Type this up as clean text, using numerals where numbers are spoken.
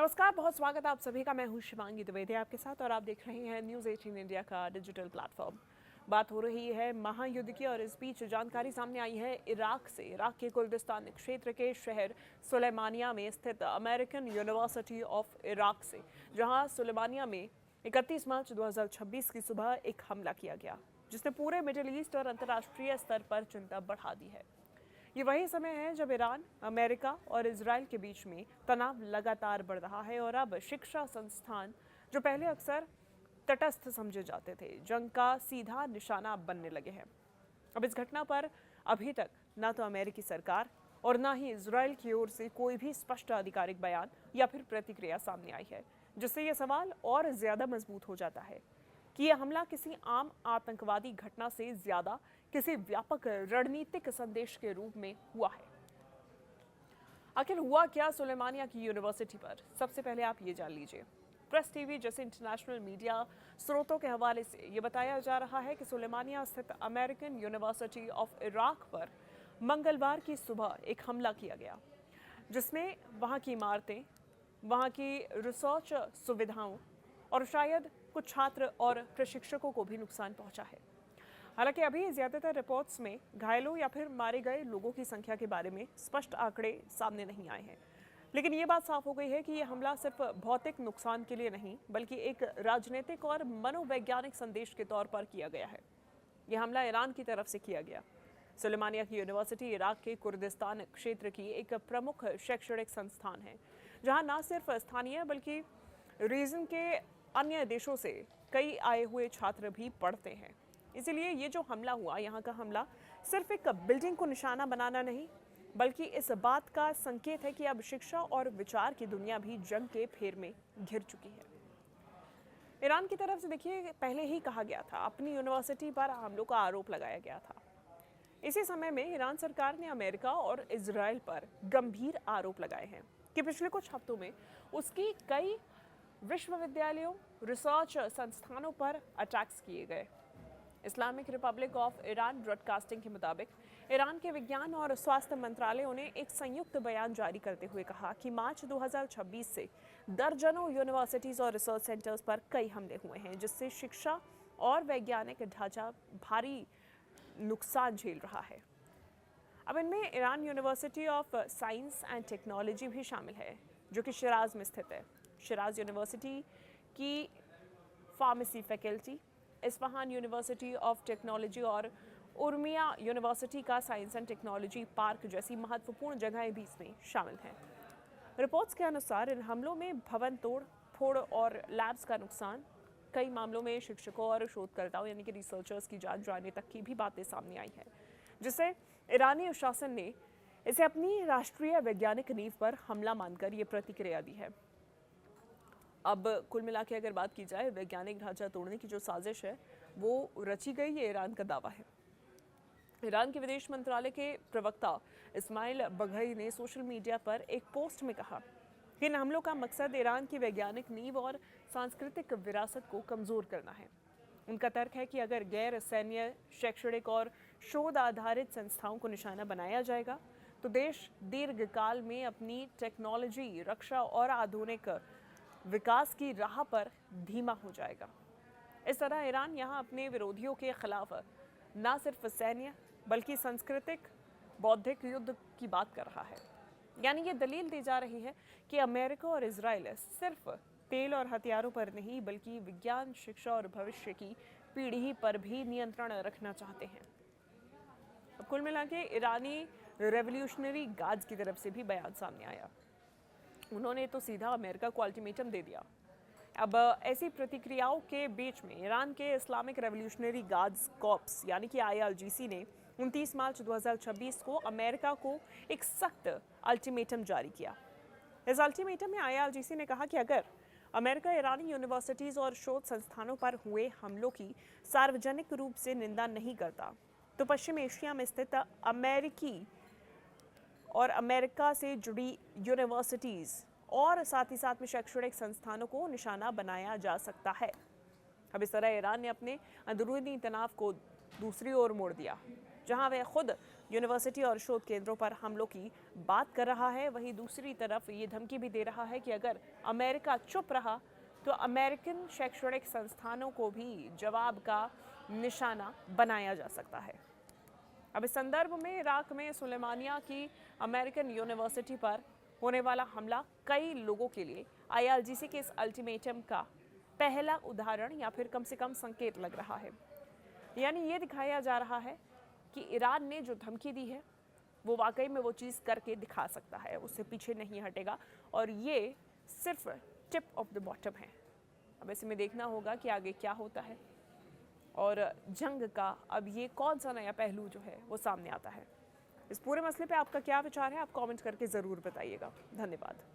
नमस्कार, बहुत स्वागत है आप सभी का। मैं हूं शिवांगी द्विवेदी आपके साथ और आप देख रहे हैं न्यूज़ 18 इंडिया का डिजिटल प्लेटफॉर्म। बात हो रही है महायुद्ध की और इस बीच जानकारी सामने आई है इराक से। इराक के कुर्दिस्तान क्षेत्र के शहर सुलेमानिया में स्थित अमेरिकन यूनिवर्सिटी ऑफ इराक से, जहां सुलेमानिया में 31 मार्च 2026 की सुबह एक हमला किया गया, जिसने पूरे मिडिल ईस्ट और अंतर्राष्ट्रीय स्तर पर चिंता बढ़ा दी है। ये वही समय है जब ईरान, अमेरिका और इजराइल के बीच में तनाव लगातार बढ़ रहा है और अब शिक्षा संस्थान, जो पहले अक्सर तटस्थ समझे जाते थे, जंग का सीधा निशाना बनने लगे हैं। अब इस घटना पर अभी तक ना तो अमेरिकी सरकार और ना ही इजराइल की ओर से कोई भी स्पष्ट आधिकारिक बयान या फिर प्रतिक्रिया सामने आई है, जिससे यह सवाल और ज्यादा मजबूत हो जाता है कि यह हमला किसी आम आतंकवादी घटना से ज्यादा किसी व्यापक रणनीतिक संदेश के रूप में हुआ है। आखिर हुआ क्या सुलेमानिया की यूनिवर्सिटी पर? सबसे पहले आप ये जान लीजिए। प्रेस टीवी जैसे इंटरनेशनल मीडिया स्रोतों के हवाले से ये बताया जा रहा है कि सुलेमानिया स्थित अमेरिकन यूनिवर्सिटी ऑफ इराक पर मंगलवार की सुबह एक हमला किया गया, जिसमें वहां की इमारतें, वहां की रिसर्च सुविधाओं और शायद कुछ छात्र और प्रशिक्षकों को भी नुकसान पहुंचा है। हालांकि अभी ज्यादातर रिपोर्ट्स में घायलों या फिर मारे गए लोगों की संख्या के बारे में स्पष्ट आंकड़े सामने नहीं आए हैं, लेकिन ये बात साफ हो गई है कि यह हमला सिर्फ भौतिक नुकसान के लिए नहीं, बल्कि एक राजनीतिक और मनोवैज्ञानिक संदेश के तौर पर किया गया है। यह हमला ईरान की तरफ से किया गया। सुलेमानिया की यूनिवर्सिटी इराक के कुर्दिस्तान क्षेत्र की एक प्रमुख शैक्षणिक संस्थान है, जहां न सिर्फ स्थानीय बल्कि रीजन के अन्य देशों से कई आए हुए छात्र भी पढ़ते हैं। इसीलिए ये जो हमला हुआ, यहाँ का हमला सिर्फ एक बिल्डिंग को निशाना बनाना नहीं, बल्कि इस बात का संकेत है कि अब शिक्षा और विचार की दुनिया भी जंग के फेर में घिर चुकी है। ईरान की तरफ से देखिए, पहले ही कहा गया था, अपनी यूनिवर्सिटी पर हमलों का आरोप लगाया गया था। इसी समय में ईरान सरकार ने अमेरिका और इजराइल पर गंभीर आरोप लगाए हैं कि पिछले कुछ हफ्तों में उसकी कई विश्वविद्यालयों, रिसर्च संस्थानों पर अटैक्स किए गए। Islamic Republic of Iran broadcasting के मुताबिक ईरान के विज्ञान और स्वास्थ्य मंत्रालयों ने एक संयुक्त बयान जारी करते हुए कहा कि मार्च 2026 से दर्जनों यूनिवर्सिटीज और रिसर्च सेंटर्स पर कई हमले हुए हैं, जिससे शिक्षा और वैज्ञानिक ढांचा भारी नुकसान झेल रहा है। अब इनमें Iran university of science and technology भी शामिल है, जो कि शिराज में स्थित है। शिराज यूनिवर्सिटी की pharmacy faculty, Isfahan university of technology और उर्मिया यूनिवर्सिटी का साइंस एंड टेक्नोलॉजी पार्क जैसी महत्वपूर्ण जगहें भी इसमें शामिल हैं। रिपोर्ट्स के अनुसार इन हमलों में भवन तोड़ फोड़ और लैब्स का नुकसान, कई मामलों में शिक्षकों और शोधकर्ताओं यानी कि रिसर्चर्स की जान जाने तक की भी बातें सामने आई हैं, जिससे ईरानी शासन ने इसे अपनी राष्ट्रीय वैज्ञानिक नींव पर हमला मानकर ये प्रतिक्रिया दी है। अब कुल मिला के अगर बात की जाए, वैज्ञानिक ढांचा तोड़ने की जो साजिश है वो रची गई, ये ईरान का दावा है। ईरान के विदेश मंत्रालय के प्रवक्ता इस्माइल बघई ने सोशल मीडिया पर एक पोस्ट में कहा कि इन हमलों का मकसद ईरान की वैज्ञानिक नींव और सांस्कृतिक विरासत को कमजोर करना है। उनका तर्क है कि अगर गैर सैन्य, शैक्षणिक और शोध आधारित संस्थाओं को निशाना बनाया जाएगा तो देश दीर्घकाल में अपनी टेक्नोलॉजी, रक्षा और आधुनिक विकास की राह पर धीमा हो जाएगा। इस तरह ईरान यहाँ अपने विरोधियों के खिलाफ न सिर्फ सैन्य बल्कि सांस्कृतिक, बौद्धिक युद्ध की बात कर रहा है। यानी ये दलील दी जा रही है कि अमेरिका और इजराइल सिर्फ तेल और हथियारों पर नहीं, बल्कि विज्ञान, शिक्षा और भविष्य की पीढ़ी पर भी नियंत्रण रखना चाहते हैं। अब कुल मिला के ईरानी रेवोल्यूशनरी गार्ड्स की तरफ से भी बयान सामने आया। उन्होंने तो सीधा अमेरिका को अल्टीमेटम दे दिया। अब ऐसी प्रतिक्रियाओं के बीच में ईरान के इस्लामिक रेवोल्यूशनरी गार्ड्स कॉर्प्स यानी कि IRGC ने 29 मार्च 2026 को अमेरिका को एक सख्त अल्टीमेटम जारी किया। इस अल्टीमेटम में IRGC ने कहा कि अगर अमेरिका ईरानी यूनिवर्सिटीज और शोध संस्थानों पर हुए हमलों की सार्वजनिक रूप से निंदा नहीं करता तो पश्चिम एशिया में स्थित अमेरिकी और अमेरिका से जुड़ी यूनिवर्सिटीज और साथ ही साथ में शैक्षणिक संस्थानों को निशाना बनाया जा सकता है। अब इस तरह ईरान ने अपने अंदरूनी तनाव को दूसरी ओर मोड़ दिया, जहां वह खुद यूनिवर्सिटी और शोध केंद्रों पर हमलों की बात कर रहा है, वहीं दूसरी तरफ ये धमकी भी दे रहा है कि अगर अमेरिका चुप रहा तो अमेरिकन शैक्षणिक संस्थानों को भी जवाब का निशाना बनाया जा सकता है। अब इस संदर्भ में इराक में सुलेमानिया की अमेरिकन यूनिवर्सिटी पर होने वाला हमला कई लोगों के लिए IRGC के इस अल्टीमेटम का पहला उदाहरण या फिर कम से कम संकेत लग रहा है। यानी ये दिखाया जा रहा है कि ईरान ने जो धमकी दी है वो वाकई में वो चीज़ करके दिखा सकता है, उससे पीछे नहीं हटेगा और ये सिर्फ टिप ऑफ द बॉटम है। अब ऐसे में देखना होगा कि आगे क्या होता है और जंग का अब ये कौन सा नया पहलू जो है वो सामने आता है। इस पूरे मसले पे आपका क्या विचार है, आप कमेंट करके ज़रूर बताइएगा। धन्यवाद।